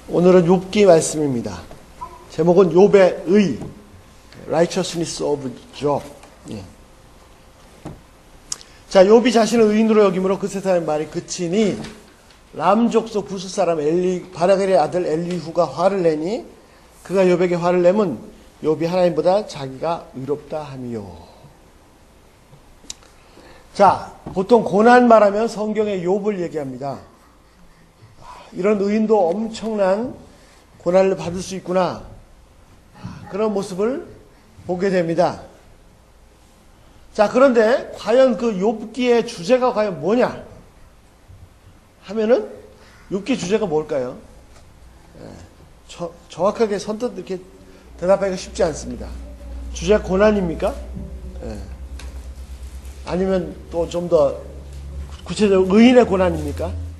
오늘은 욥기 말씀입니다. 제목은 욥의 의, Righteousness of Job. 예. 자, 욥이 자신을 의인으로 여김으로 그 세상의 말이 그치니 람 족속 부스 사람 바라겔의 아들 엘리후가 화를 내니 그가 욥에게 화를 내면 욥이 하나님보다 자기가 의롭다 함이요. 자, 보통 고난 말하면 성경의 욥을 얘기합니다. 이런 의인도 엄청난 고난을 받을 수 있구나, 그런 모습을 보게 됩니다. 자, 그런데 과연 그 욥기의 주제가 과연 뭐냐 하면은 욥기 주제가 뭘까요? 정확하게 선뜻 이렇게 대답하기가 쉽지 않습니다. 주제가 고난입니까? 아니면 또 좀 더 구체적으로 의인의 고난입니까?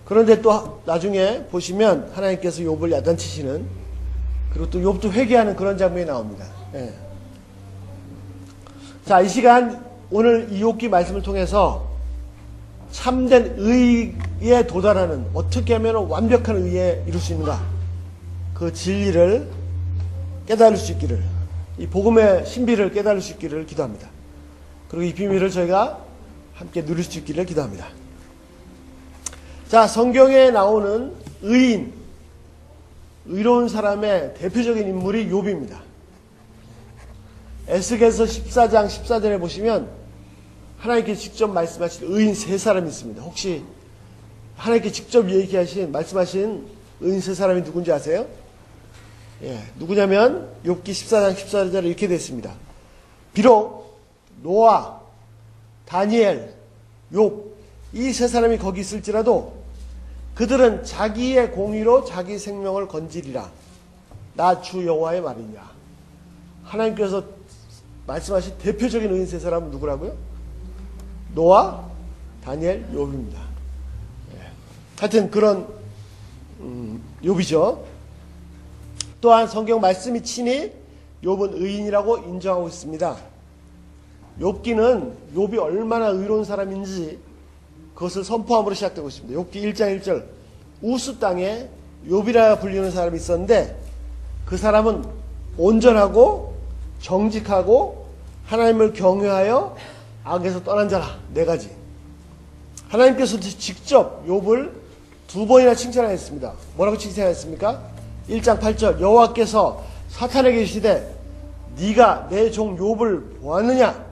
그런데 또 나중에 보시면 하나님께서 욥을 야단치시는, 그리고 또 욥도 회개하는 그런 장면이 나옵니다. 자, 이 시간 오늘 이 욥기 말씀을 통해서 참된 의에 도달하는, 어떻게 하면 완벽한 의에 이룰 수 있는가, 그 진리를 깨달을 수 있기를, 이 복음의 신비를 깨달을 수 있기를 기도합니다. 그리고 이 비밀을 저희가 함께 누릴 수 있기를 기도합니다. 자, 성경에 나오는 의인, 의로운 사람의 대표적인 인물이 욥입니다. 에스겔서 14장 14절에 보시면 하나님께 직접 말씀하신 의인 세 사람이 있습니다. 혹시 하나님께 직접 말씀하신 의인 세 사람이 누군지 아세요? 누구냐면 욥기 14장 14절에 이렇게 되어 있습니다. 비록 노아, 다니엘, 욥, 이 세 사람이 거기 있을지라도 그들은 자기의 공의로 자기 생명을 건지리라. 나 주 여호와의 말이냐. 하나님께서 말씀하신 대표적인 의인 세 사람은 누구라고요? 노아, 다니엘, 욥입니다. 하여튼 그런 욥이죠. 또한 성경 말씀이 친히 욥은 의인이라고 인정하고 있습니다. 욥기는 욥이 얼마나 의로운 사람인지 그것을 선포함으로 시작되고 있습니다. 욥기 1장 1절, 우스 땅에 욥이라 불리는 사람이 있었는데 그 사람은 온전하고 정직하고 하나님을 경외하여 악에서 떠난 자라. 네 가지. 하나님께서 직접 욥을 두 번이나 칭찬하였습니다. 뭐라고 칭찬하였습니까? 1장 8절, 여호와께서 사탄에게 이르시되 네가 내 종 욥을 보았느냐.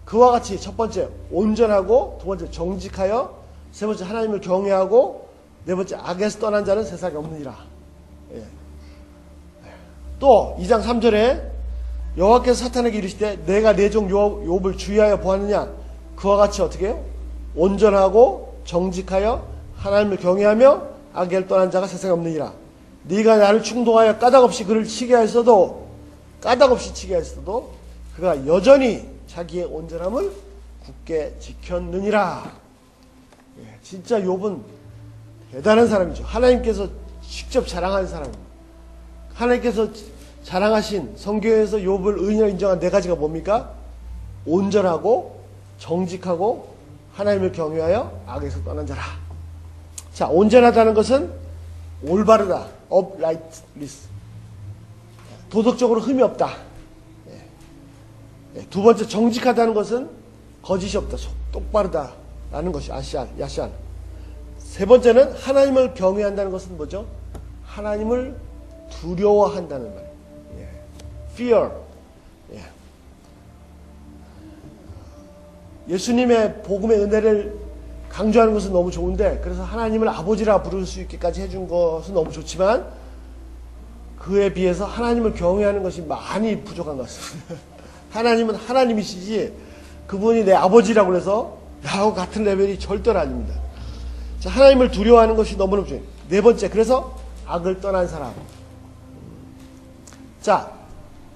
그와 같이 첫 번째 온전하고, 두 번째 정직하여, 세 번째 하나님을 경외하고, 네 번째 악에서 떠난 자는 세상에 없느니라. 또 2장 3절에 여호와께서 사탄에게 이르시되 내가 내 종 욥을 주의하여 보았느냐. 그와 같이 어떻게 해요? 온전하고 정직하여 하나님을 경외하며 악에서 떠난 자가 세상에 없느니라. 네가 나를 충동하여 까닭없이 그를 치게 하였어도 그가 여전히 자기의 온전함을 굳게 지켰느니라. 진짜 욥은 대단한 사람이죠. 하나님께서 직접 자랑하는 사람입니다. 하나님께서 자랑하신 성경에서 욥을 의인으로 인정한 네 가지가 뭡니까? 온전하고 정직하고 하나님을 경외하여 악에서 떠난 자라. 자, 온전하다는 것은 올바르다, uprightness, 도덕적으로 흠이 없다. 두 번째 정직하다는 것은 거짓이 없다, 똑바르다라는 것이 야샬. 세 번째는 하나님을 경외한다는 것은 뭐죠? 하나님을 두려워한다는 말. fear. 예수님의 복음의 은혜를 강조하는 것은 너무 좋은데, 그래서 하나님을 아버지라 부를 수 있게까지 해준 것은 너무 좋지만 그에 비해서 하나님을 경외하는 것이 많이 부족한 것 같습니다. 하나님은 하나님이시지 그분이 내 아버지라고 해서 나하고 같은 레벨이 절대로 아닙니다. 자, 하나님을 두려워하는 것이 너무너무 중요해요. 네 번째, 그래서 악을 떠난 사람. 자,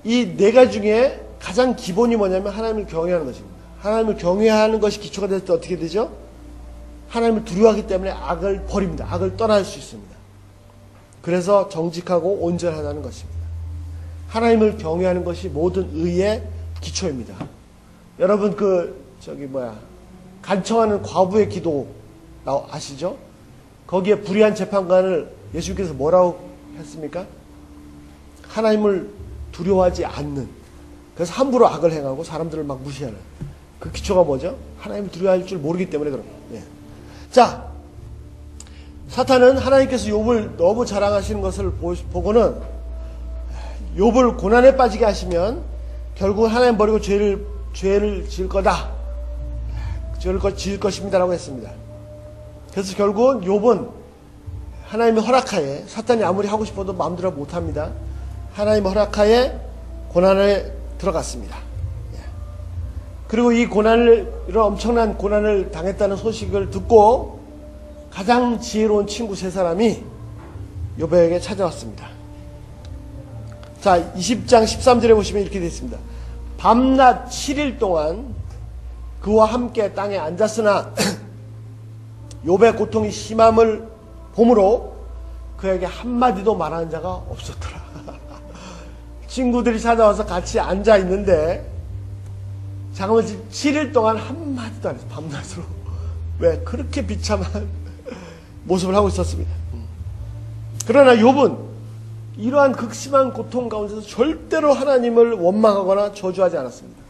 이 네 가지 중에 가장 기본이 뭐냐면 하나님을 경외하는 것입니다. 하나님을 경외하는 것이 기초가 될 때 어떻게 되죠? 하나님을 두려워하기 때문에 악을 버립니다. 악을 떠날 수 있습니다. 그래서 정직하고 온전하다는 것입니다. 하나님을 경외하는 것이 모든 의의 기초입니다. 여러분 간청하는 과부의 기도 아시죠? 거기에 불의한 재판관을 예수님께서 뭐라고 했습니까? 하나님을 두려워하지 않는, 그래서 함부로 악을 행하고 사람들을 막 무시하는 그 기초가 뭐죠? 하나님을 두려워할 줄 모르기 때문에 그런 거예요. 예. 자, 사탄은 하나님께서 욥을 너무 자랑하시는 것을 보고는 욥을 고난에 빠지게 하시면 결국 하나님 버리고 죄를 지을 거다. 죄를 지을 것입니다라고 했습니다. 그래서 결국은 욥은 하나님의 허락하에, 사탄이 아무리 하고 싶어도 마음대로 못합니다. 하나님의 허락하에 고난에 들어갔습니다. 그리고 이 이런 엄청난 고난을 당했다는 소식을 듣고 가장 지혜로운 친구 세 사람이 욥에게 찾아왔습니다. 자, 20장 13절에 보시면 이렇게 되어 있습니다. 밤낮 7일 동안 그와 함께 땅에 앉았으나 욥의 고통이 심함을 보므로 그에게 한마디도 말하는 자가 없었더라. 친구들이 찾아와서 같이 앉아 있는데 잠깐만 7일 동안 한마디도 안 했어요. 밤낮으로. 왜? 그렇게 비참한 모습을 하고 있었습니다. 그러나 욥은 이러한 극심한 고통 가운데서 절대로 하나님을 원망하거나 저주하지 않았습니다.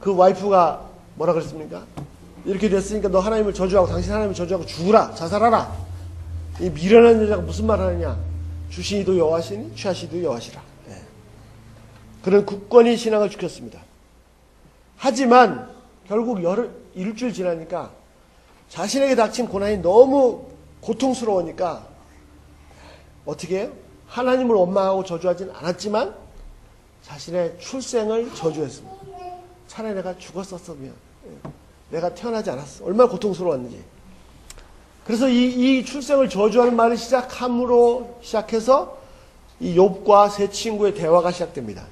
그 와이프가 뭐라 그랬습니까? 이렇게 됐으니까 너 하나님을 저주하고 당신 하나님을 저주하고 죽으라, 자살하라. 이 미련한 여자가 무슨 말 하느냐? 주시니도 여호와시니 취하시도 여호와시라. 그런 굳건히 신앙을 지켰습니다. 하지만 결국 일주일 지나니까 자신에게 닥친 고난이 너무 고통스러우니까 어떻게 해요? 하나님을 원망하고 저주하진 않았지만 자신의 출생을 저주했습니다. 차라리 내가 죽었었으면, 내가 태어나지 않았어. 얼마나 고통스러웠는지. 그래서 이 출생을 저주하는 말을 시작해서 이 욥과 세 친구의 대화가 시작됩니다.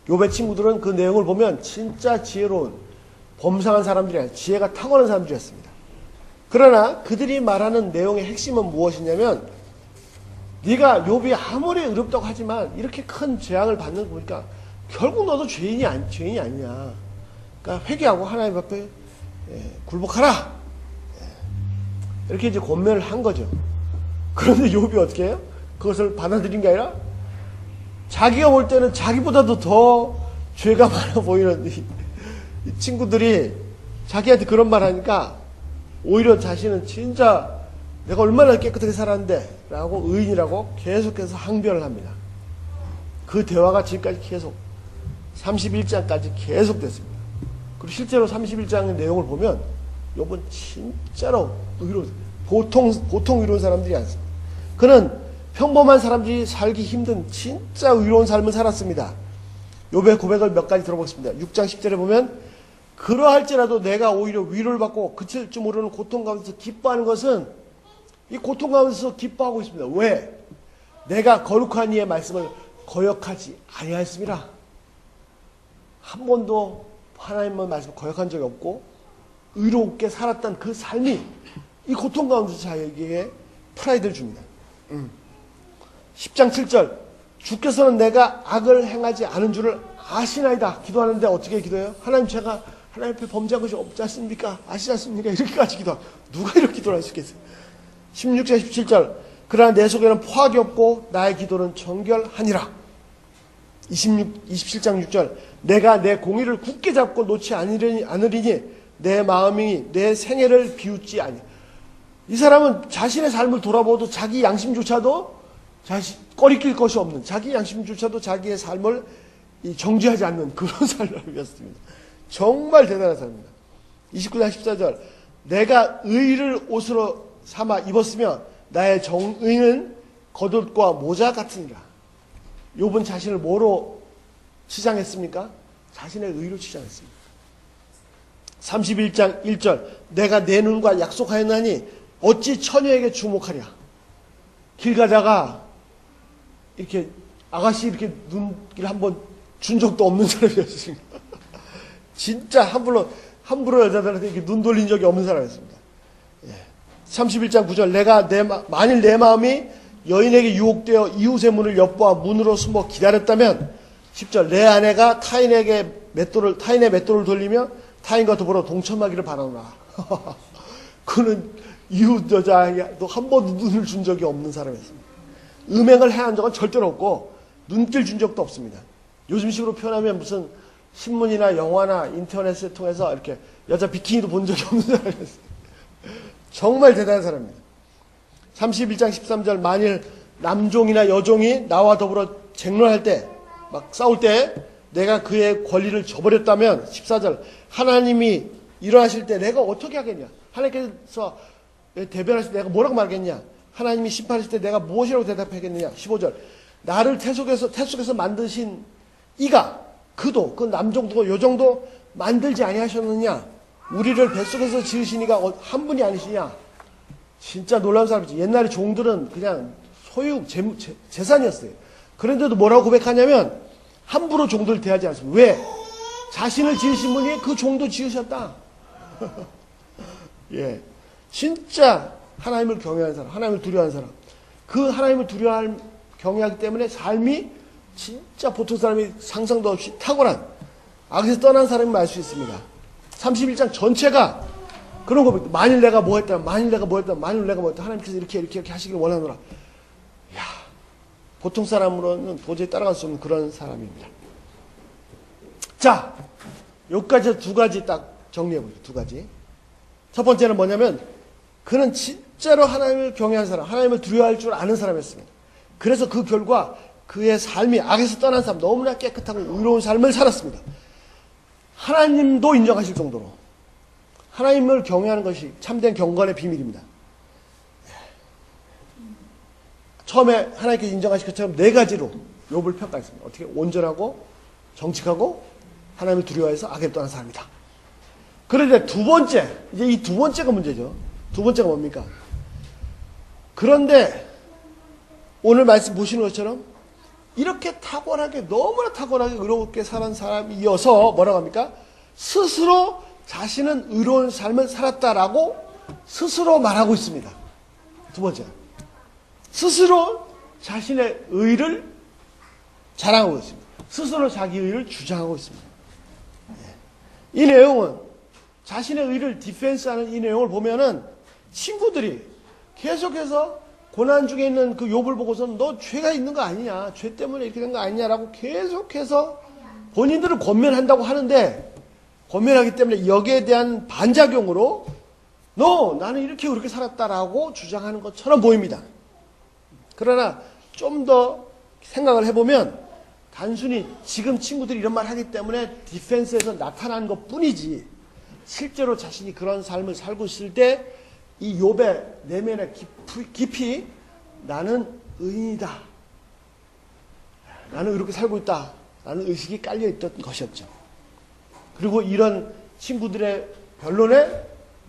욥의 친구들은 그 내용을 보면 진짜 지혜로운 범상한 사람들이 아니라 지혜가 탁월한 사람들이었습니다. 그러나 그들이 말하는 내용의 핵심은 무엇이냐면 네가 욥이 아무리 의롭다고 하지만 이렇게 큰 재앙을 받는 거 보니까 결국 너도 죄인이 아니냐. 그러니까 회개하고 하나님 앞에 굴복하라. 이렇게 이제 권면을 한 거죠. 그런데 욥이 어떻게 해요? 그것을 받아들인 게 아니라 자기가 볼 때는 자기보다도 더 죄가 많아 보이는 이 친구들이 자기한테 그런 말 하니까 오히려 자신은 진짜 내가 얼마나 깨끗하게 살았는데 라고 의인이라고 계속해서 항변을 합니다. 그 대화가 지금까지 계속 31장까지 계속 됐습니다. 그리고 실제로 31장의 내용을 보면 욥은 진짜로 의로운, 보통 의로운 사람들이 않습니다. 그는 평범한 사람들이 살기 힘든 진짜 의로운 삶을 살았습니다. 욥의 고백을 몇 가지 들어보겠습니다. 6장 10절에 보면 그러할지라도 내가 오히려 위로를 받고 그칠 줄 모르는 고통 가운데서 기뻐하는 것은 이 고통 가운데서 기뻐하고 있습니다. 왜? 내가 거룩한 이의 말씀을 거역하지 아니하였습니다. 한 번도 하나님의 말씀을 거역한 적이 없고 의롭게 살았던 그 삶이 이 고통 가운데서 자기에게 프라이드를 줍니다. 10장 7절 주께서는 내가 악을 행하지 않은 줄을 아시나이다. 기도하는데 어떻게 기도해요? 하나님 제가 하나님 앞에 범죄한 것이 없지 않습니까? 아시지 않습니까? 이렇게까지 기도하고 누가 이렇게 기도를 할 수 있겠어요? 16장 17절 그러나 내 속에는 포악이 없고 나의 기도는 정결하니라. 27장 6절 내가 내 공의를 굳게 잡고 놓지 않으리니 내 마음이 내 생애를 비웃지 아니. 이 사람은 자신의 삶을 돌아보도 자기 양심조차도 꺼리낄 것이 없는, 자기 양심조차도 자기의 삶을 정죄하지 않는 그런 삶을 위했습니다. 정말 대단한 사람입니다. 29장 14절 내가 의를 옷으로 삼아 입었으며 나의 정의는 겉옷과 모자 같으니라. 욥은 자신을 뭐로 치장했습니까? 자신의 의로 치장했습니다. 31장 1절 내가 내 눈과 약속하였나니 어찌 처녀에게 주목하랴. 길 가다가 이렇게 아가씨 이렇게 눈길 한번 준 적도 없는 사람이었습니다. 진짜 함부로 여자들한테 이렇게 눈 돌린 적이 없는 사람이었습니다. 31장 9절 만일 내 마음이 여인에게 유혹되어 이웃의 문을 엿보아 문으로 숨어 기다렸다면 10절 내 아내가 타인의 맷돌을 돌리며 타인과 더불어 동참하기를 바라노라. 그는 이웃 여자도 한 번도 눈을 준 적이 없는 사람이었습니다. 음행을 해한 적은 절대로 없고 눈길 준 적도 없습니다. 요즘식으로 표현하면 무슨 신문이나 영화나 인터넷을 통해서 이렇게 여자 비키니도 본 적이 없는 사람이었어요. 정말 대단한 사람입니다. 31장 13절 만일 남종이나 여종이 나와 더불어 쟁론할 때 막 싸울 때 내가 그의 권리를 저버렸다면 14절 하나님이 일어나실 때 내가 어떻게 하겠냐. 하나님께서 대변하실 때 내가 뭐라고 말하겠냐. 하나님이 심판하실 때 내가 무엇이라고 대답하겠느냐. 15절 나를 태 속에서 만드신 이가 그도 그 남종도 여종도 만들지 아니하셨느냐. 우리를 뱃속에서 지으신 이가 한 분이 아니시냐. 진짜 놀라운 사람이지. 옛날에 종들은 그냥 소유 재산이었어요. 그런데도 뭐라고 고백하냐면 함부로 종들을 대하지 않습니다. 왜? 자신을 지으신 분이 그 종도 지으셨다. 예, 진짜 하나님을 경외하는 사람, 하나님을 두려워하는 사람, 그 하나님을 경외하기 때문에 삶이 진짜 보통 사람이 상상도 없이 탁월한 악에서 떠난 사람이 알 수 있습니다. 31장 전체가 그런 고백. 만일 내가 뭐 했다, 만일 내가 뭐 했다, 만일 내가 뭐 했다. 하나님께서 이렇게 하시길 원하노라. 야, 보통 사람으로는 도저히 따라갈 수 없는 그런 사람입니다. 자, 여기까지 두 가지 딱 정리해보죠. 두 가지. 첫 번째는 뭐냐면 그는 진짜로 하나님을 경외하는 사람, 하나님을 두려워할 줄 아는 사람이었습니다. 그래서 그 결과 그의 삶이 악에서 떠난 사람, 너무나 깨끗하고 의로운 삶을 살았습니다. 하나님도 인정하실 정도로 하나님을 경외하는 것이 참된 경건의 비밀입니다. 처음에 하나님께서 인정하신 것처럼 네 가지로 욥을 평가했습니다. 어떻게? 온전하고 정직하고 하나님을 두려워해서 악에 떠난 사람이다. 그런데 두 번째, 이제 이 두 번째가 문제죠. 두 번째가 뭡니까? 그런데 오늘 말씀 보시는 것처럼 이렇게 탁월하게, 너무나 탁월하게 의롭게 사는 사람이어서 뭐라고 합니까? 스스로 자신은 의로운 삶을 살았다라고 스스로 말하고 있습니다. 두 번째. 스스로 자신의 의를 자랑하고 있습니다. 스스로 자기 의를 주장하고 있습니다. 이 내용은 자신의 의를 디펜스하는 이 내용을 보면은 친구들이 계속해서 고난 중에 있는 그 욥을 보고서는 너 죄가 있는 거 아니냐, 죄 때문에 이렇게 된 거 아니냐라고 계속해서 본인들을 권면한다고 하는데, 권면하기 때문에 여기에 대한 반작용으로 나는 이렇게 그렇게 살았다라고 주장하는 것처럼 보입니다. 그러나 좀 더 생각을 해보면 단순히 지금 친구들이 이런 말 하기 때문에 디펜스에서 나타난 것 뿐이지, 실제로 자신이 그런 삶을 살고 있을 때 이 욥의 내면에 깊이 나는 의인이다, 나는 이렇게 살고 있다 라는 의식이 깔려있던 것이었죠. 그리고 이런 친구들의 변론에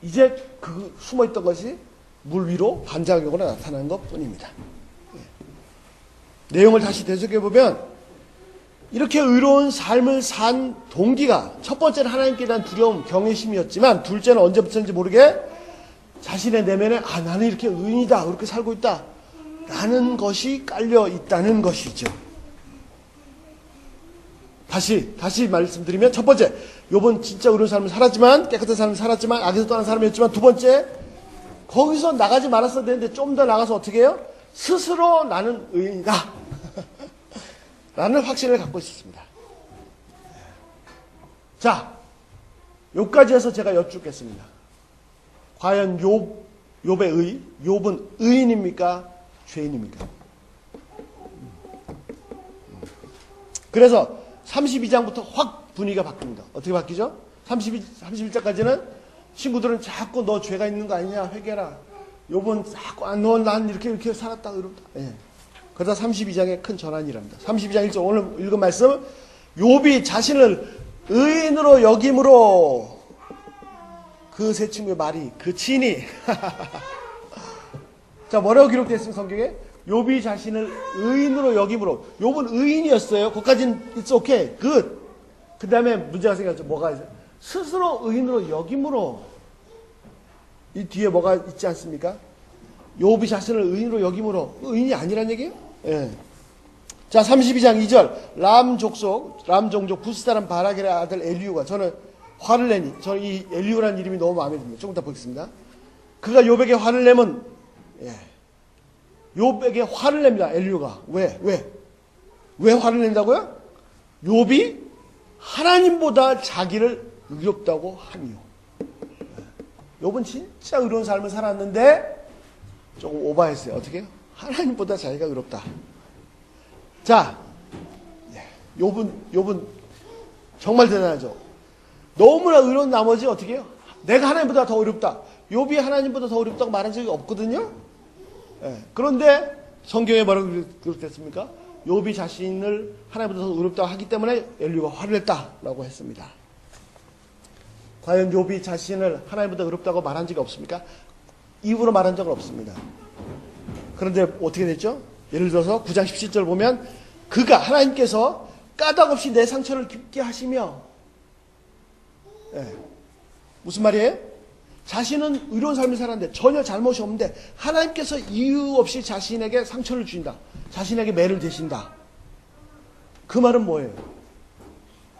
이제 그 숨어있던 것이 물 위로 반작용으로 나타난 것 뿐입니다. 내용을 다시 되새겨보면 이렇게 의로운 삶을 산 동기가, 첫 번째는 하나님께 대한 두려움, 경외심이었지만 둘째는 언제부터인지 모르게 자신의 내면에 나는 이렇게 의인이다, 그렇게 살고 있다 라는 것이 깔려 있다는 것이죠. 다시 말씀드리면, 첫 번째, 욥은 진짜 의로운 삶을 살았지만, 깨끗한 삶을 살았지만, 악에서 떠난 사람이었지만, 두 번째, 거기서 나가지 말았어야 되는데 좀 더 나가서 어떻게 해요? 스스로 나는 의인이다 라는 확신을 갖고 있었습니다. 자, 여기까지 해서 제가 여쭙겠습니다. 과연 욥은 의인입니까? 죄인입니까? 그래서 32장부터 확 분위기가 바뀝니다. 어떻게 바뀌죠? 31장까지는 친구들은 자꾸 너 죄가 있는 거 아니냐, 회개라. 욥은 자꾸 난 이렇게 살았다, 의롭다. 예. 그러다 32장에 큰 전환이랍니다. 32장 1절, 오늘 읽은 말씀, 욥이 자신을 의인으로 여김으로, 그 세 친구의 말이, 그 친이 자, 뭐라고 기록되어 있습니까, 성경에? 욥이 자신을 의인으로 여김으로. 욥은 의인이었어요. 거기까지는 it's okay, good. 그 다음에 문제가 생겼죠. 뭐가 있어요? 스스로 의인으로 여김으로. 이 뒤에 뭐가 있지 않습니까? 욥이 자신을 의인으로 여김으로. 의인이 아니란 얘기예요? 예. 자, 32장 2절. 람 종족 부스 사람 바라겔의 아들 엘리우가, 저는 화를 내니, 저는 이 엘리우라는 이름이 너무 마음에 듭니다. 조금 이따 보겠습니다. 그가 욥에게 화를 내면, 욥에게 화를 냅니다. 엘리후가. 왜 화를 낸다고요? 욥이 하나님보다 자기를 의롭다고 함이요. 욥은 진짜 의로운 삶을 살았는데 조금 오버했어요. 어떻게 해요? 하나님보다 자기가 의롭다. 자, 욥은 정말 대단하죠. 너무나 의로운 나머지 어떻게 해요? 내가 하나님보다 더 의롭다. 욥이 하나님보다 더 의롭다고 말한 적이 없거든요. 그런데 성경에 뭐라고 그랬습니까? 욥이 자신을 하나님보다 더 의롭다고 하기 때문에 엘리후가 화를 냈다라고 했습니다. 과연 욥이 자신을 하나님보다 의롭다고 말한 적이 없습니까? 입으로 말한 적은 없습니다. 그런데 어떻게 됐죠? 예를 들어서 9장 17절 보면 그가 하나님께서 까닭없이 내 상처를 깊게 하시며, 무슨 말이에요? 자신은 의로운 삶을 살았는데 전혀 잘못이 없는데 하나님께서 이유 없이 자신에게 상처를 주신다. 자신에게 매를 대신다. 그 말은 뭐예요?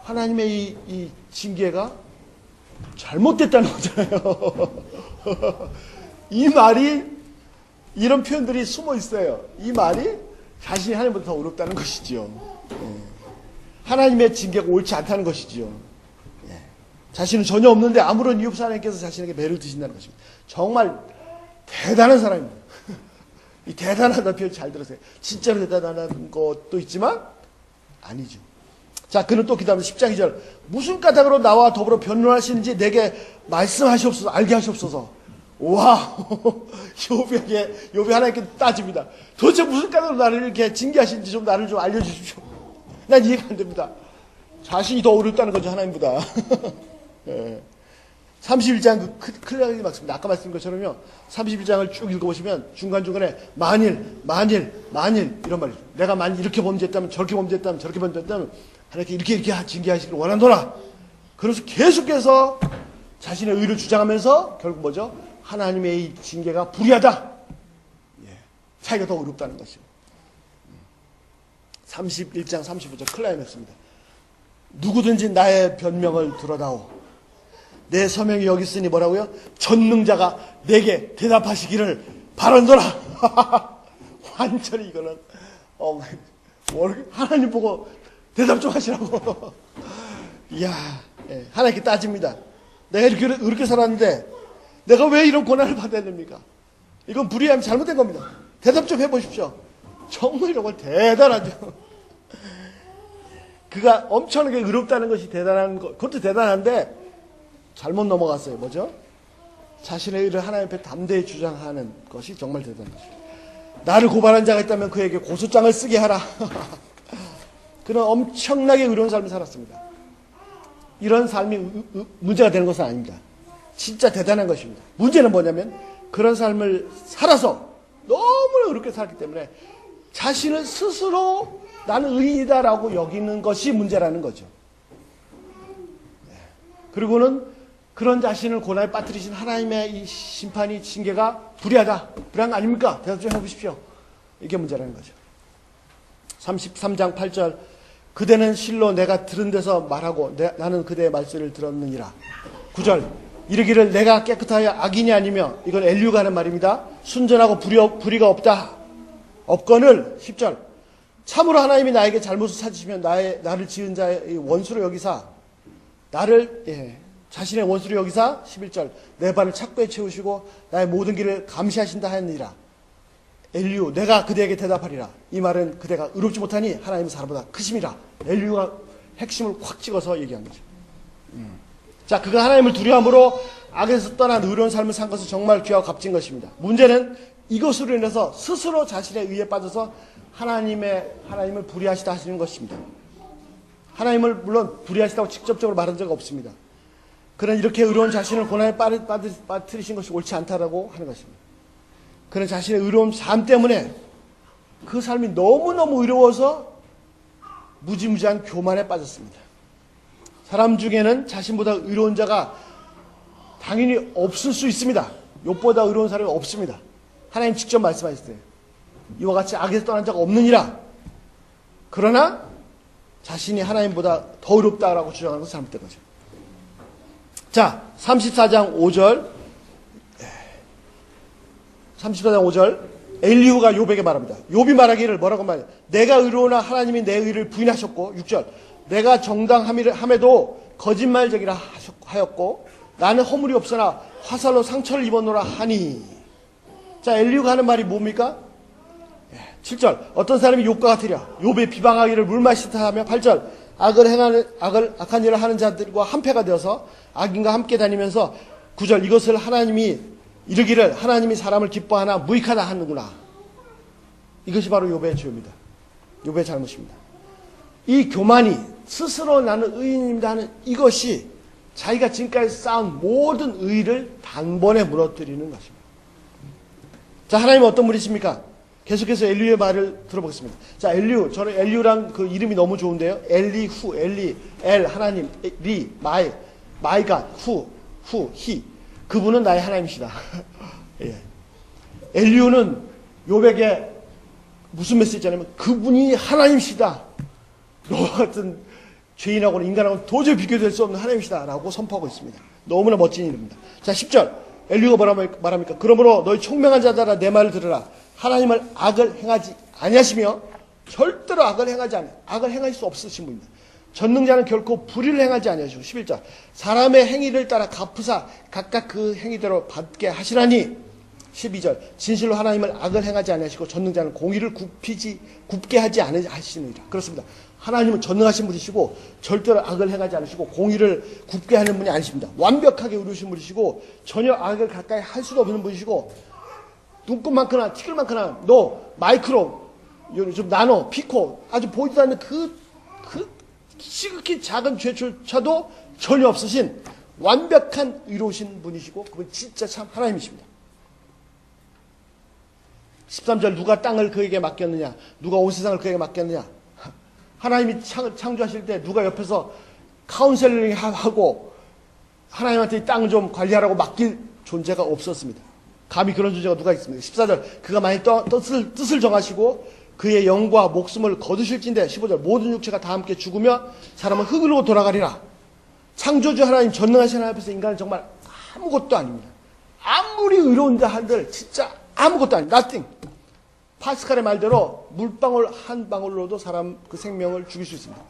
하나님의 이 징계가 잘못됐다는 거잖아요. 이 말이, 이런 표현들이 숨어 있어요. 이 말이 자신이 하나님보다 더 어렵다는 것이지요. 하나님의 징계가 옳지 않다는 것이지요. 자신은 전혀 없는데 아무런 이유 없이 하나님께서 자신에게 매를 드신다는 것입니다. 정말 대단한 사람입니다. 이 대단하다는 표현 잘 들으세요. 진짜로 대단한 것도 있지만 아니죠. 자, 그는 또 기다려 10장 2절 무슨 까닭으로 나와 더불어 변론하시는지 내게 말씀하시옵소서, 알게 하시옵소서. 와, 욥이 하나님께 따집니다. 도대체 무슨 까닭으로 나를 이렇게 징계하시는지 좀 나를 좀 알려주십시오. 난 이해가 안 됩니다. 자신이 더 어렵다는 거죠, 하나님보다. 31장 클리어하게 맞습니다. 아까 말씀드린 것처럼요. 31장을 쭉 읽어보시면 중간중간에 만일 이런 말이죠. 내가 만일 이렇게 범죄했다면 저렇게 범죄했다면 저렇게 범죄했다면 하나님께 이렇게 징계하시기를 원한도라. 그래서 계속해서 자신의 의를 주장하면서 결국 뭐죠? 하나님의 이 징계가 불의하다. 자기가 더 어렵다는 것이죠. 31장 35절 클라이맥스입니다. 누구든지 나의 변명을 들어다오. 내 서명이 여기 있으니 뭐라고요? 전능자가 내게 대답하시기를 바란도라. 완전히 이거는 하나님 보고 대답 좀 하시라고. 이야, 하나님께 따집니다. 내가 이렇게 살았는데 내가 왜 이런 고난을 받아야 됩니까? 이건 불의하면 잘못된 겁니다. 대답 좀 해보십시오. 정말 이런 걸 대단하죠. 그가 엄청나게 의롭다는 것이 대단한 것, 그것도 대단한데 잘못 넘어갔어요. 뭐죠? 자신의 일을 하나님 앞에 담대히 주장하는 것이 정말 대단한 것입니다. 나를 고발한 자가 있다면 그에게 고소장을 쓰게 하라. 그는 엄청나게 의로운 삶을 살았습니다. 이런 삶이 문제가 되는 것은 아닙니다. 진짜 대단한 것입니다. 문제는 뭐냐면 그런 삶을 살아서 너무나 의롭게 살았기 때문에 자신을 스스로 나는 의인이다라고 여기는 것이 문제라는 거죠. 그리고는 그런 자신을 고난에 빠뜨리신 하나님의 이 심판이, 징계가 불의하다. 불의한 거 아닙니까? 대답 좀 해보십시오. 이게 문제라는 거죠. 33장 8절 그대는 실로 내가 들은 데서 말하고 나는 그대의 말씀을 들었느니라. 9절 이르기를 내가 깨끗하여 악인이 아니며, 이건 엘리후가 하는 말입니다. 순전하고 불의가 없거늘. 10절 참으로 하나님이 나에게 잘못을 찾으시면 나를 지은 자의 원수로 여기사 자신의 원수로 여기사 11절 내 발을 착고에 채우시고 나의 모든 길을 감시하신다 하였느니라. 엘리후 내가 그대에게 대답하리라. 이 말은 그대가 의롭지 못하니 하나님은 사람보다 크심이라. 엘리후가 핵심을 확 찍어서 얘기한 거죠. 자, 그가 하나님을 두려움으로 악에서 떠난 의로운 삶을 산 것은 정말 귀하고 값진 것입니다. 문제는 이것으로 인해서 스스로 자신의 의에 빠져서 하나님을 불의하시다 하시는 것입니다. 하나님을 물론 불의하시다고 직접적으로 말한 적 없습니다. 그는 이렇게 의로운 자신을 고난에 빠뜨리신 것이 옳지 않다라고 하는 것입니다. 그는 자신의 의로운 삶 때문에 그 삶이 너무너무 의로워서 무지무지한 교만에 빠졌습니다. 사람 중에는 자신보다 의로운 자가 당연히 없을 수 있습니다. 욥보다 의로운 사람이 없습니다. 하나님 직접 말씀하셨어요. 이와 같이 악에서 떠난 자가 없느니라. 그러나 자신이 하나님보다 더 의롭다라고 주장하는 것은 잘못된 거죠. 자, 34장 5절 34장 5절 엘리후가 욥에게 말합니다. 욥이 말하기를 뭐라고 말해요? 내가 의로우나 하나님이 내 의를 부인하셨고 6절 내가 정당함에도 거짓말쟁이라 하였고 나는 허물이 없으나 화살로 상처를 입었노라 하니. 자, 엘리후가 하는 말이 뭡니까? 7절 어떤 사람이 욥과 같으랴 욥의 비방하기를 물마시다 하며 8절 악한 일을 하는 자들과 한패가 되어서 악인과 함께 다니면서 9절 이것을 하나님이 이르기를 하나님이 사람을 기뻐하나 무익하다 하는구나. 이것이 바로 욥의 죄입니다. 욥의 잘못입니다. 이 교만이 스스로 나는 의인입니다 하는 이것이 자기가 지금까지 쌓은 모든 의를 단번에 무너뜨리는 것입니다. 자, 하나님은 어떤 분이십니까? 계속해서 엘리후의 말을 들어보겠습니다. 자, 엘리후. 저는 엘리후란 그 이름이 너무 좋은데요. 엘리후, 엘, 하나님, 리, 마이갓, 히. 그분은 나의 하나님이시다. 예. 엘리후는 욥에게 무슨 메시지냐면 그분이 하나님이시다. 너 같은 죄인하고는 인간하고는 도저히 비교될 수 없는 하나님이시다 라고 선포하고 있습니다. 너무나 멋진 일입니다. 자, 10절 엘리후가 뭐라고 말합니까? 그러므로 너희 총명한 자들아 내 말을 들으라. 하나님을 악을 행하지 아니하시며 절대로 악을 행할 수 없으신 분입니다. 전능자는 결코 불의를 행하지 아니하시고 11절 사람의 행위를 따라 갚으사 각각 그 행위대로 받게 하시라니 12절 진실로 하나님을 악을 행하지 아니하시고 전능자는 공의를 굽게 하지 아니하시느니라. 그렇습니다. 하나님은 전능하신 분이시고 절대로 악을 행하지 않으시고 공의를 굽게 하는 분이 아니십니다. 완벽하게 의로우신 분이시고 전혀 악을 가까이 할 수도 없는 분이시고 눈곱만큼이나 티끌만큼이나 너 마이크로 좀 나노 피코 아주 보이지도 않는 그 시극히 작은 죄조차도 전혀 없으신 완벽한 의로우신 분이시고 그분 진짜 참 하나님이십니다. 13절 누가 땅을 그에게 맡겼느냐 누가 온 세상을 그에게 맡겼느냐. 하나님이 창조하실 때 누가 옆에서 카운셀링 하고 하나님한테 이 땅을 좀 관리하라고 맡길 존재가 없었습니다. 감히 그런 존재가 누가 있습니까? 14절 그가 만일 뜻을 정하시고 그의 영과 목숨을 거두실진대 15절 모든 육체가 다 함께 죽으며 사람은 흙으로 돌아가리라. 창조주 하나님 전능하신 하나님 앞에서 인간은 정말 아무것도 아닙니다. 아무리 의로운다 한들 진짜 아무것도 아닙니다. nothing. 파스칼의 말대로 물방울 한 방울로도 사람 그 생명을 죽일 수 있습니다.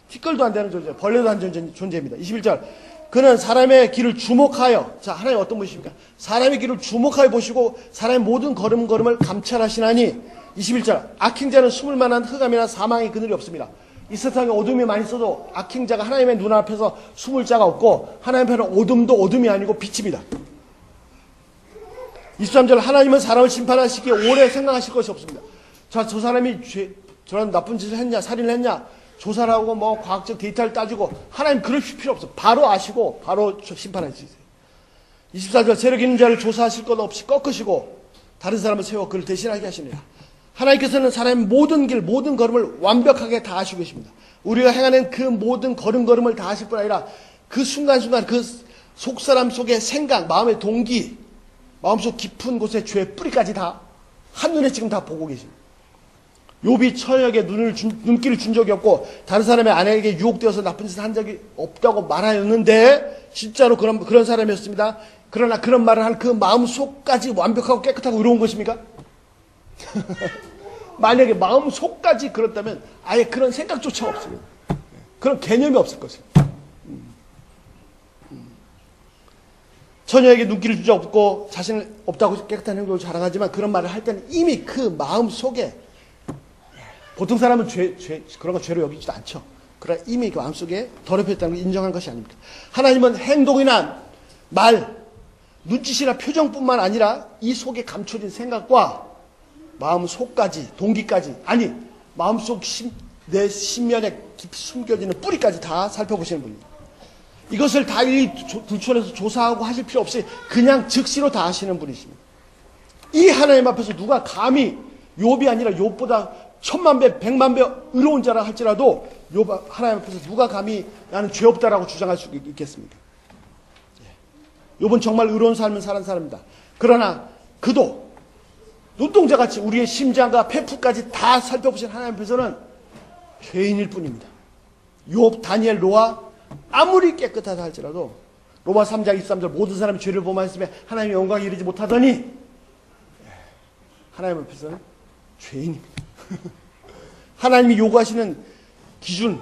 티끌도 안 되는 존재, 벌레도 안 되는 존재입니다. 21절 그는 사람의 길을 주목하여 자 하나님 어떤 분이십니까? 사람의 길을 주목하여 보시고 사람의 모든 걸음걸음을 감찰하시나니 21절 악행자는 숨을 만한 흑암이나 사망의 그늘이 없습니다. 이 세상에 어둠이 많이 있어도 악행자가 하나님의 눈앞에서 숨을 자가 없고 하나님 앞에는 어둠도 어둠이 아니고 빛입니다. 23절 하나님은 사람을 심판하시기에 오래 생각하실 것이 없습니다. 자, 저 사람이 저런 나쁜 짓을 했냐 살인을 했냐 조사를 하고 뭐 과학적 데이터를 따지고 하나님 그러실 필요 없어. 바로 아시고 바로 심판하시세요. 24절 세력 있는 자를 조사하실 것 없이 꺾으시고 다른 사람을 세워 그를 대신하게 하시느니라. 하나님께서는 사람의 모든 길 모든 걸음을 완벽하게 다 아시고 계십니다. 우리가 행하는 그 모든 걸음걸음을 다 아실 뿐 아니라 그 순간순간 그 속사람 속의 생각 마음의 동기 마음속 깊은 곳의 죄의 뿌리까지 다 한눈에 지금 다 보고 계십니다. 욥이 처녀에게 눈길을 준 적이 없고 다른 사람의 아내에게 유혹되어서 나쁜 짓을 한 적이 없다고 말하였는데 진짜로 그런 사람이었습니다. 그러나 그런 말을 한 그 마음속까지 완벽하고 깨끗하고 의로운 것입니까? 만약에 마음속까지 그렇다면 아예 그런 생각조차 없습니다. 그런 개념이 없을 것입니다. 처녀에게 눈길을 주지 없고 자신을 없다고 깨끗한 행동을 자랑하지만 그런 말을 할 때는 이미 그 마음 속에 보통 사람은 그런 거 죄로 여기지도 않죠. 그러나 이미 그 마음 속에 더럽혔다는 걸 인정한 것이 아닙니까? 하나님은 행동이나 말, 눈짓이나 표정뿐만 아니라 이 속에 감춰진 생각과 마음 속까지, 동기까지, 아니 마음속 내 심면에 깊이 숨겨지는 뿌리까지 다 살펴보시는 분입니다. 이것을 다 불천해서 조사하고 하실 필요 없이 그냥 즉시로 다 하시는 분이십니다. 이 하나님 앞에서 누가 감히 욥이 아니라 욥보다 1000만 배, 100만 배 의로운 자라 할지라도 하나님 앞에서 누가 감히 나는 죄 없다라고 주장할 수 있겠습니까? 욥은 정말 의로운 삶을 사는 사람입니다. 그러나 그도 눈동자같이 우리의 심장과 폐프까지 다 살펴보신 하나님 앞에서는 죄인일 뿐입니다. 욥, 다니엘, 노아 아무리 깨끗하다 할지라도 로마 3장 23절 모든 사람이 죄를 범하였으며 하나님의 영광에 이르지 못하더니 하나님 앞에서는 죄인입니다. 하나님이 요구하시는 기준,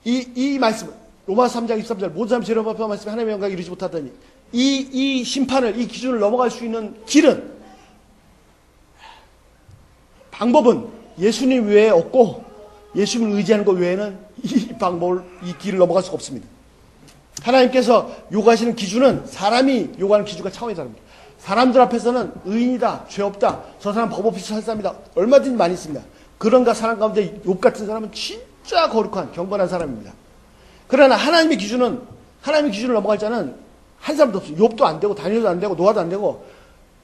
이 말씀, 로마서 3장 23절, 모든 사람이 죄를 범하여 말씀에 하나님의 영광에 이르지 못하더니, 이 심판을, 이 기준을 넘어갈 수 있는 길은, 방법은 예수님 외에 없고, 예수님을 의지하는 것 외에는 이 길을 넘어갈 수가 없습니다. 하나님께서 요구하시는 기준은 사람이 요구하는 기준과 차원이 다릅니다. 사람들 앞에서는 의인이다, 죄 없다, 저 사람 법 없이 살 사람이다, 얼마든지 많이 있습니다. 그런가 사람 가운데 욥 같은 사람은 진짜 거룩한 경건한 사람입니다. 그러나 하나님의 기준을 넘어갈 자는 한 사람도 없어요. 욥도 안 되고 다니엘도 안 되고 노아도 안 되고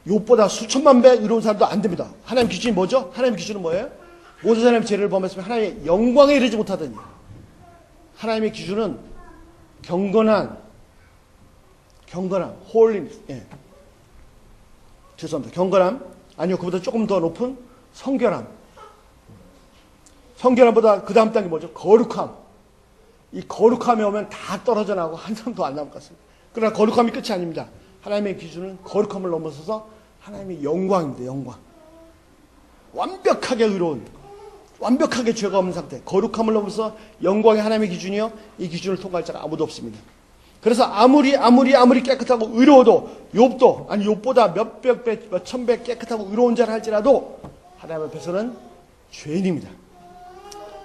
욥보다 수천만 배 의로운 사람도 안 됩니다. 하나님 기준이 뭐죠? 하나님 기준은 뭐예요? 모든 사람의 죄를 범했으면 하나님의 영광에 이르지 못하더니, 하나님의 기준은 경건한 holiness, 죄송합니다. 경건함, 아니요, 그보다 조금 더 높은 성결함. 성결함보다 그 다음 단계 뭐죠? 거룩함. 이 거룩함에 오면 다 떨어져 나오고 한 사람도 안 남을 것 같습니다. 그러나 거룩함이 끝이 아닙니다. 하나님의 기준은 거룩함을 넘어서서 하나님의 영광입니다. 영광. 완벽하게 의로운, 완벽하게 죄가 없는 상태, 거룩함을 넘어서 영광의 하나님의 기준이요, 이 기준을 통과할 자가 아무도 없습니다. 그래서 아무리 깨끗하고 의로워도 욥도, 아니 욥보다 몇백 배, 몇천 배 깨끗하고 의로운 자를 할지라도 하나님 앞에서는 죄인입니다.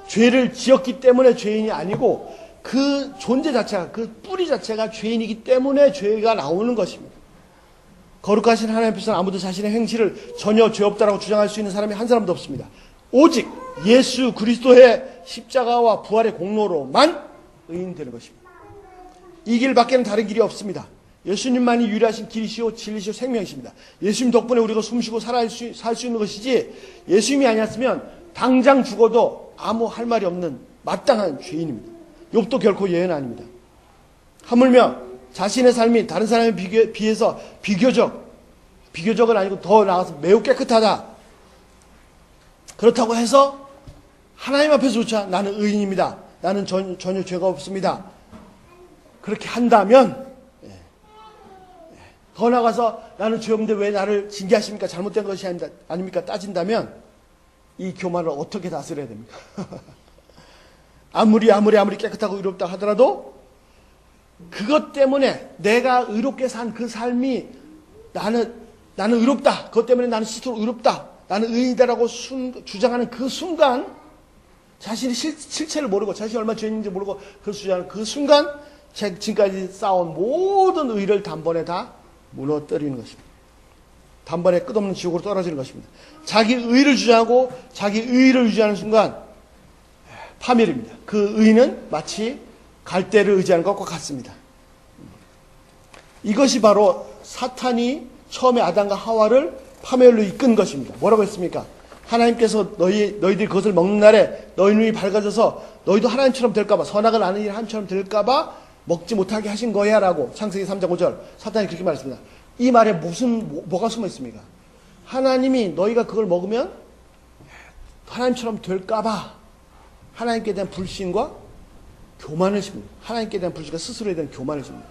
죄를 지었기 때문에 죄인이 아니고 그 존재 자체가, 그 뿌리 자체가 죄인이기 때문에 죄가 나오는 것입니다. 거룩하신 하나님 앞에서는 아무도 자신의 행실을 전혀 죄 없다라고 주장할 수 있는 사람이 한 사람도 없습니다. 오직 예수 그리스도의 십자가와 부활의 공로로만 의인되는 것입니다. 이 길밖에는 다른 길이 없습니다. 예수님만이 유일하신 길이시오 진리시오 생명이십니다. 예수님 덕분에 우리가 숨쉬고 살 수 있는 것이지, 예수님이 아니었으면 당장 죽어도 아무 할 말이 없는 마땅한 죄인입니다. 욥도 결코 예외는 아닙니다. 하물며 자신의 삶이 다른 사람에 비해서 비교적은 아니고 더 나아가서 매우 깨끗하다, 그렇다고 해서 하나님 앞에서조차 나는 의인입니다, 나는 전혀 죄가 없습니다, 그렇게 한다면, 더 나아가서 나는 죄 없는데 왜 나를 징계하십니까? 잘못된 것이 아닙니까? 따진다면 이 교만을 어떻게 다스려야 됩니까? 아무리 깨끗하고 의롭다 하더라도 그것 때문에 내가 의롭게 산 그 삶이 나는 의롭다, 그것 때문에 나는 스스로 의롭다, 나는 의인이다라고 주장하는 그 순간, 자신의 실체를 모르고 자신이 얼마나 죄인인지 모르고 그 주장하는 그 순간 지금까지 쌓아온 모든 의를 단번에 다 무너뜨리는 것입니다. 단번에 끝없는 지옥으로 떨어지는 것입니다. 자기 의를 주장하고 자기 의를 유지하는 순간 파멸입니다. 그 의는 마치 갈대를 의지하는 것과 같습니다. 이것이 바로 사탄이 처음에 아담과 하와를 파멸로 이끈 것입니다. 뭐라고 했습니까? 하나님께서 너희들이 그것을 먹는 날에 너희 눈이 밝아져서 너희도 하나님처럼 될까봐, 선악을 아는 일 하나님처럼 될까봐 먹지 못하게 하신 거야 라고 창세기 3장 5절 사탄이 그렇게 말했습니다. 이 말에 뭐가 숨어 있습니까? 하나님이 너희가 그걸 먹으면 하나님처럼 될까봐 하나님께 대한 불신과 교만을 심습니다. 하나님께 대한 불신과 스스로에 대한 교만을 심습니다.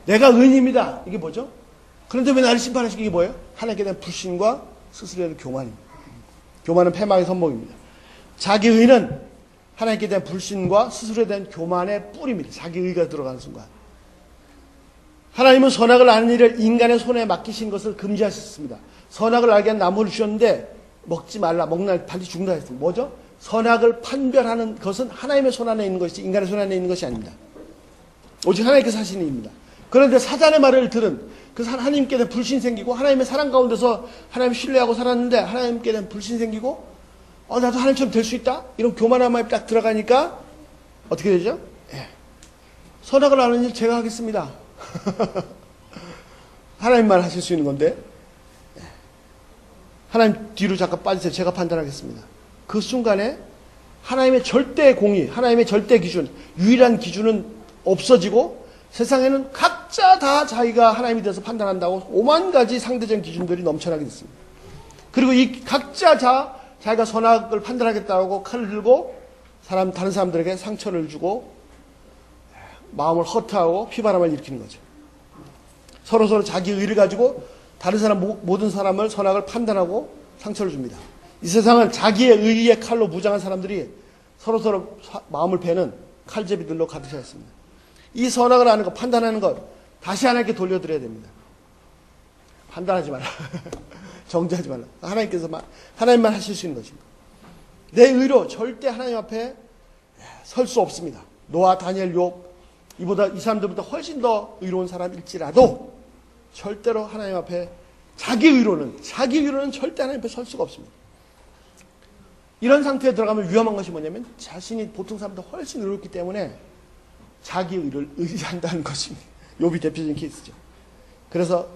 내가 의인입니다, 이게 뭐죠? 그런데 왜 나를 심판하시기, 이게 뭐예요? 하나님께 대한 불신과 스스로에 대한 교만입니다. 교만은 패망의 선봉입니다. 자기 의는 하나님께 대한 불신과 스스로에 대한 교만의 뿌리입니다. 자기 의가 들어가는 순간. 하나님은 선악을 아는 일을 인간의 손에 맡기신 것을 금지하셨습니다. 선악을 알게 한 나무를 주셨는데 먹지 말라, 먹는 날 반드시 죽는다 했습니다. 뭐죠? 선악을 판별하는 것은 하나님의 손 안에 있는 것이지 인간의 손 안에 있는 것이 아닙니다. 오직 하나님께서 하시는 일입니다. 그런데 사단의 말을 들은 그 하나님께 대한 불신 생기고, 하나님의 사랑 가운데서 하나님 신뢰하고 살았는데 하나님께 대한 불신 생기고, 나도 하나님처럼 될 수 있다? 이런 교만한 마음이 딱 들어가니까 어떻게 되죠? 선악을 아는 일 제가 하겠습니다. 하나님만 하실 수 있는 건데, 하나님 뒤로 잠깐 빠지세요. 제가 판단하겠습니다. 그 순간에 하나님의 절대 공의, 하나님의 절대 기준, 유일한 기준은 없어지고 세상에는 각자 다 자기가 하나님이 돼서 판단한다고 5만 가지 상대적인 기준들이 넘쳐나게 됐습니다. 그리고 이 각자 자기가 선악을 판단하겠다고 칼을 들고 다른 사람들에게 상처를 주고 마음을 허트하고 피바람을 일으키는 거죠. 서로 자기 의를 가지고 다른 사람 모든 사람을 선악을 판단하고 상처를 줍니다. 이 세상은 자기의 의의 칼로 무장한 사람들이 서로서로 마음을 베는 칼제비들로 가득 있습니다. 이 선악을 아는 것, 판단하는 것 다시 하나님께 돌려드려야 됩니다. 판단하지 말라. 정죄하지 말라. 하나님만 하실 수 있는 것입니다. 내 의로 절대 하나님 앞에 설 수 없습니다. 노아, 다니엘, 욥 이 사람들보다 훨씬 더 의로운 사람일지라도 절대로 하나님 앞에 자기 의로는 절대 하나님 앞에 설 수가 없습니다. 이런 상태에 들어가면 위험한 것이 뭐냐면 자신이 보통 사람보다 훨씬 의롭기 때문에 자기 의를 의지한다는 것입니다. 욥이 대표적인 케이스죠. 그래서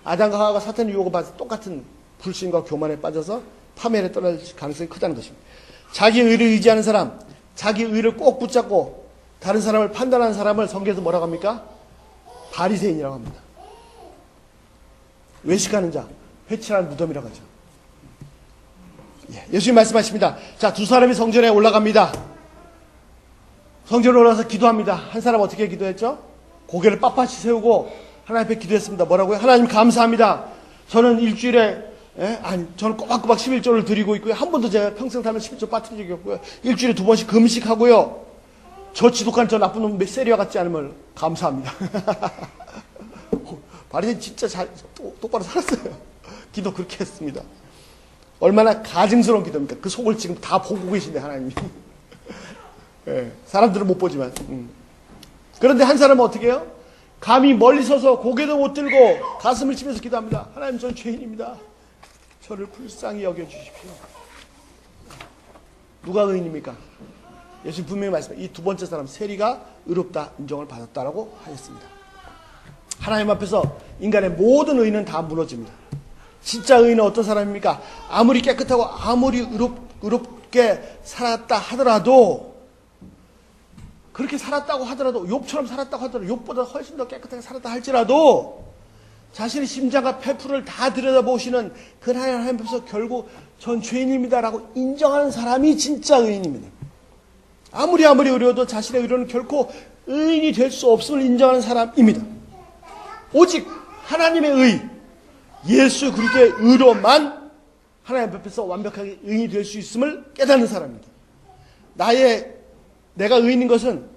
아담과 하와가 사탄의 유혹을 받아서 똑같은 불신과 교만에 빠져서 파멸에 떨어질 가능성이 크다는 것입니다. 자기 의를 의지하는 사람, 자기 의를 꼭 붙잡고 다른 사람을 판단하는 사람을 성경에서 뭐라고 합니까? 바리새인이라고 합니다. 외식하는 자, 회칠한 무덤이라고 하죠. 예수님 말씀하십니다. 자, 두 사람이 성전에 올라갑니다. 성전에 올라가서 기도합니다. 한 사람 어떻게 기도했죠? 고개를 빳빳이 세우고 하나님 앞에 기도했습니다. 뭐라고요? 하나님 감사합니다. 저는 일주일에 저는 꼬박꼬박 11조를 드리고 있고요. 한 번도 제가 평생 살면 11조 빠뜨린 적이 없고요. 일주일에 2번씩 금식하고요. 저 지독한 저 나쁜 놈 세리와 같지 않음을 감사합니다. 바리새인 진짜 똑바로 살았어요. 기도 그렇게 했습니다. 얼마나 가증스러운 기도입니까? 그 속을 지금 다 보고 계신데 하나님이. 사람들은 못 보지만. 그런데 한 사람은 어떻게 해요? 감히 멀리 서서 고개도 못 들고 가슴을 치면서 기도합니다. 하나님, 전 죄인입니다. 저를 불쌍히 여겨주십시오. 누가 의인입니까? 예수님 분명히 말씀해요. 이 두 번째 사람 세리가 의롭다 인정을 받았다라고 하였습니다. 하나님 앞에서 인간의 모든 의인은 다 무너집니다. 진짜 의인은 어떤 사람입니까? 아무리 깨끗하고 아무리 의롭게 살았다 하더라도, 그렇게 살았다고 하더라도, 욥처럼 살았다고 하더라도, 욥보다 훨씬 더 깨끗하게 살았다 할지라도 자신의 심장과 폐풀을 다 들여다보시는 그 하나님 앞에서 결국 전 죄인입니다라고 인정하는 사람이 진짜 의인입니다. 아무리 의로워도 자신의 의로는 결코 의인이 될 수 없음을 인정하는 사람입니다. 오직 하나님의 의, 예수 그리스도의 의로만 하나님 앞에서 완벽하게 의인이 될 수 있음을 깨닫는 사람입니다. 내가 의인인 것은,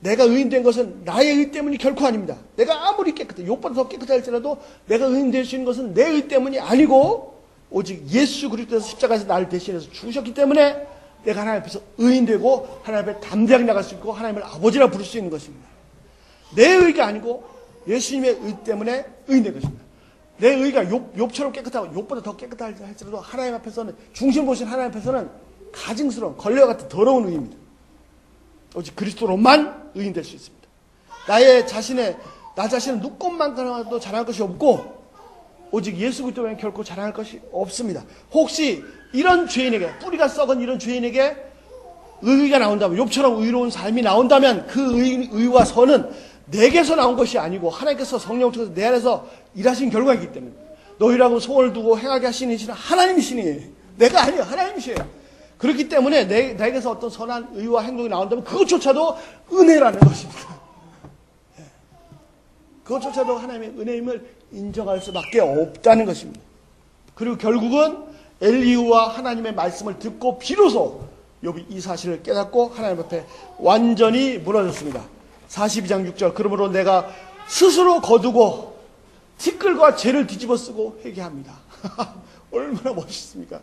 내가 의인된 것은 나의 의 때문이 결코 아닙니다. 내가 아무리 깨끗해, 욥보다 더 깨끗해 할지라도 내가 의인 될 수 있는 것은 내 의 때문이 아니고 오직 예수 그리스도에서 십자가에서 나를 대신해서 죽으셨기 때문에 내가 하나님 앞에서 의인되고 하나님 앞에 담대하게 나갈 수 있고 하나님을 아버지라 부를 수 있는 것입니다. 내 의가 아니고 예수님의 의 때문에 의인된 것입니다. 내 의가 욥처럼 깨끗하고 욥보다 더 깨끗하다 할지라도 하나님 앞에서는, 중심 보신 하나님 앞에서는 가증스러운 걸레와 같은 더러운 의입니다. 오직 그리스도로만 의인될 수 있습니다. 나 자신은 누구만큼도 자랑할 것이 없고 오직 예수 그리스도 외에는 결코 자랑할 것이 없습니다. 혹시 이런 죄인에게, 뿌리가 썩은 이런 죄인에게 의가 나온다면, 욥처럼 의로운 삶이 나온다면 그 의와 선은 내게서 나온 것이 아니고 하나님께서 성령을 통해서 내 안에서 일하신 결과이기 때문에, 너희라고 소원을 두고 행하게 하시는 이시는 하나님이시니, 내가 아니에요. 하나님이시에요. 그렇기 때문에 나에게서 어떤 선한 의와 행동이 나온다면 그것조차도 은혜라는 것입니다. 그것조차도 하나님의 은혜임을 인정할 수밖에 없다는 것입니다. 그리고 결국은 엘리후와 하나님의 말씀을 듣고 비로소 욥이 이 사실을 깨닫고 하나님 앞에 완전히 무너졌습니다. 42장 6절, 그러므로 내가 스스로 거두고 티끌과 죄를 뒤집어 쓰고 회개합니다. 얼마나 멋있습니까?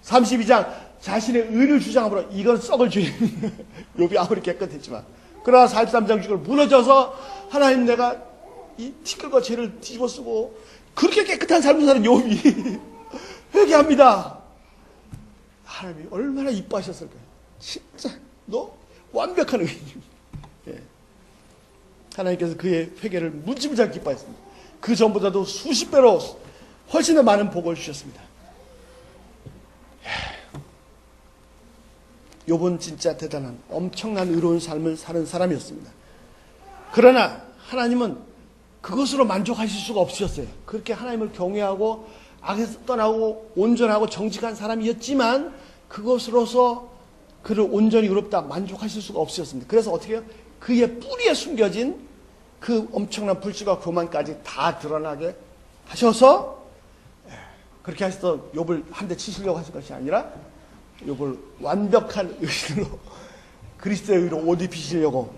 32장, 자신의 의를 주장함으로 이건 썩을 죄인. 욥이 아무리 깨끗했지만. 그러나 43장 6절, 무너져서 하나님, 내가 이 티끌과 죄를 뒤집어 쓰고 그렇게 깨끗한 삶을 사는 욥이 회개합니다. 하나님이 얼마나 이뻐하셨을까요? 진짜 너 완벽한 의인입니다. 하나님께서 그의 회개를 무지무지하게 기뻐했습니다. 그 전보다도 수십 배로 훨씬 더 많은 복을 주셨습니다. 욥은 진짜 대단한, 엄청난 의로운 삶을 사는 사람이었습니다. 그러나 하나님은 그것으로 만족하실 수가 없으셨어요. 그렇게 하나님을 경외하고 악에서 떠나고 온전하고 정직한 사람이었지만 그것으로서 그를 온전히 의롭다 만족하실 수가 없으셨습니다. 그래서 어떻게 해요? 그의 뿌리에 숨겨진 그 엄청난 불씨와 교만까지 다 드러나게 하셔서 그렇게 하셔서 욥을 한 대 치시려고 하신 것이 아니라 욥을 완벽한 의로 그리스도의 의로 옷 입히시려고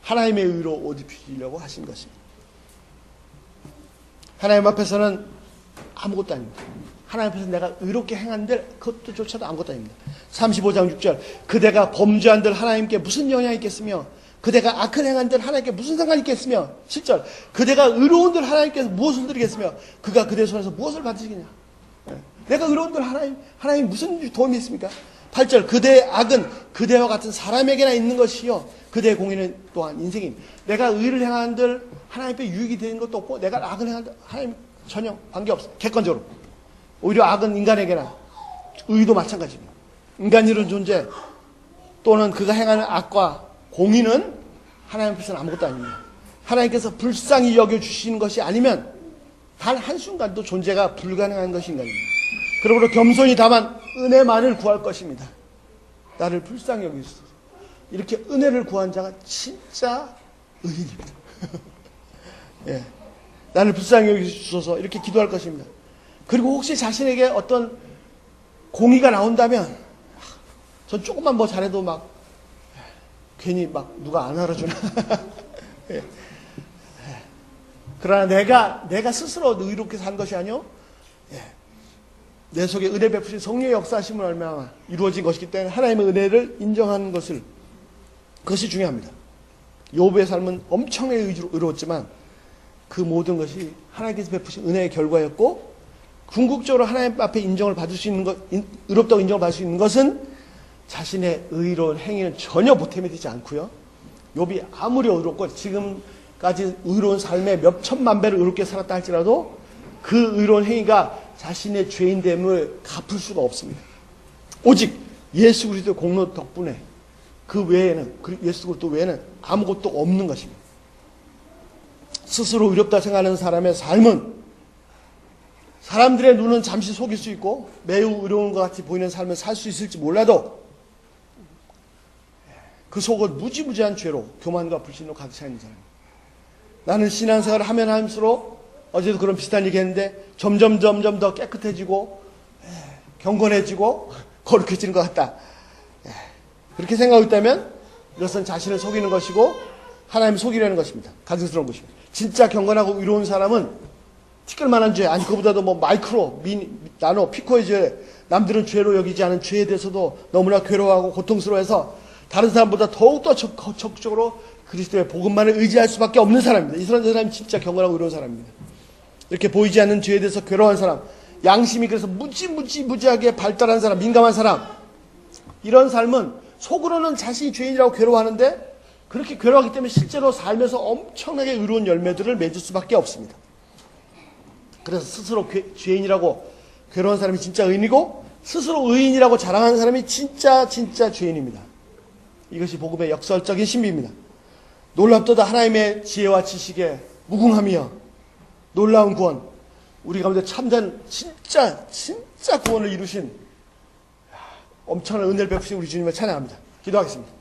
하나님의 의로 옷 입히시려고 하신 것입니다. 하나님 앞에서는 아무것도 아닙니다. 하나님 앞에서 내가 의롭게 행한들 그것도조차도 아무것도 아닙니다. 35장 6절 그대가 범죄한들 하나님께 무슨 영향이 있겠으며 그대가 악을 행한들 하나님께 무슨 상관이 있겠으며 7절 그대가 의로운들 하나님께서 무엇을 드리겠으며 그가 그대 손에서 무엇을 받으시겠냐. 내가 의로운들 하나님 무슨 도움이 있습니까? 8절 그대의 악은 그대와 같은 사람에게나 있는 것이요 그대의 공의는 또한 인생입니다. 내가 의를 행한들 하나님께 유익이 되는 것도 없고 내가 악을 행한들 하나님 전혀 관계없어. 객관적으로 오히려 악은 인간에게나 의도 마찬가지입니다. 인간이라는 존재 또는 그가 행하는 악과 공의는 하나님 앞에서는 아무것도 아닙니다. 하나님께서 불쌍히 여겨주시는 것이 아니면 단 한순간도 존재가 불가능한 것이 인간입니다. 그러므로 겸손히 다만 은혜만을 구할 것입니다. 나를 불쌍히 여기소서. 이렇게 은혜를 구한 자가 진짜 의인입니다. 예. 나를 불쌍히 여기소서 이렇게 기도할 것입니다. 그리고 혹시 자신에게 어떤 공의가 나온다면 전 조금만 뭐 잘해도 막 괜히 막 누가 안 알아주나. 예. 그러나 내가 스스로 의롭게 산 것이 아니요 내 속에 은혜 베푸신 성령의 역사하심을 얼마나 이루어진 것이기 때문에 하나님의 은혜를 인정하는 그것이 중요합니다. 욥의 삶은 엄청나게 의로웠지만 그 모든 것이 하나님께서 베푸신 은혜의 결과였고 궁극적으로 하나님 앞에 인정을 받을 수 있는 것, 의롭다고 인정을 받을 수 있는 것은 자신의 의로운 행위는 전혀 보탬이 되지 않고요. 욥이 아무리 의롭고 지금까지 의로운 삶에 몇 천만 배를 의롭게 살았다 할지라도 그 의로운 행위가 자신의 죄인됨을 갚을 수가 없습니다. 오직 예수 그리스도의 공로 덕분에 그 외에는 예수 그리스도 외에는 아무것도 없는 것입니다. 스스로 의롭다 생각하는 사람의 삶은 사람들의 눈은 잠시 속일 수 있고 매우 의로운 것 같이 보이는 삶을 살 수 있을지 몰라도 그 속은 무지무지한 죄로 교만과 불신으로 가득 차 있는 사람입니다. 나는 신앙생활을 하면 할수록 어제도 그런 비슷한 얘기 했는데 점점 더 깨끗해지고 경건해지고 거룩해지는 것 같다. 그렇게 생각하고 있다면 이것은 자신을 속이는 것이고 하나님을 속이려는 것입니다. 가증스러운 것입니다. 진짜 경건하고 의로운 사람은 티끌만한 죄, 아니 그보다도 뭐 마이크로, 나노, 피코의 죄, 남들은 죄로 여기지 않은 죄에 대해서도 너무나 괴로워하고 고통스러워해서 다른 사람보다 더욱더 적극적으로 그리스도의 복음만을 의지할 수밖에 없는 사람입니다. 이 사람이 진짜 경건하고 의로운 사람입니다. 이렇게 보이지 않는 죄에 대해서 괴로워한 사람, 양심이 그래서 무지하게 발달한 사람, 민감한 사람, 이런 삶은 속으로는 자신이 죄인이라고 괴로워하는데 그렇게 괴로워하기 때문에 실제로 살면서 엄청나게 의로운 열매들을 맺을 수밖에 없습니다. 그래서 스스로 죄인이라고 괴로운 사람이 진짜 의인이고 스스로 의인이라고 자랑하는 사람이 진짜 죄인입니다. 이것이 복음의 역설적인 신비입니다. 놀랍도다 하나님의 지혜와 지식에 무궁하며 놀라운 구원, 우리 가운데 참된 진짜 구원을 이루신 엄청난 은혜를 베푸신 우리 주님을 찬양합니다. 기도하겠습니다.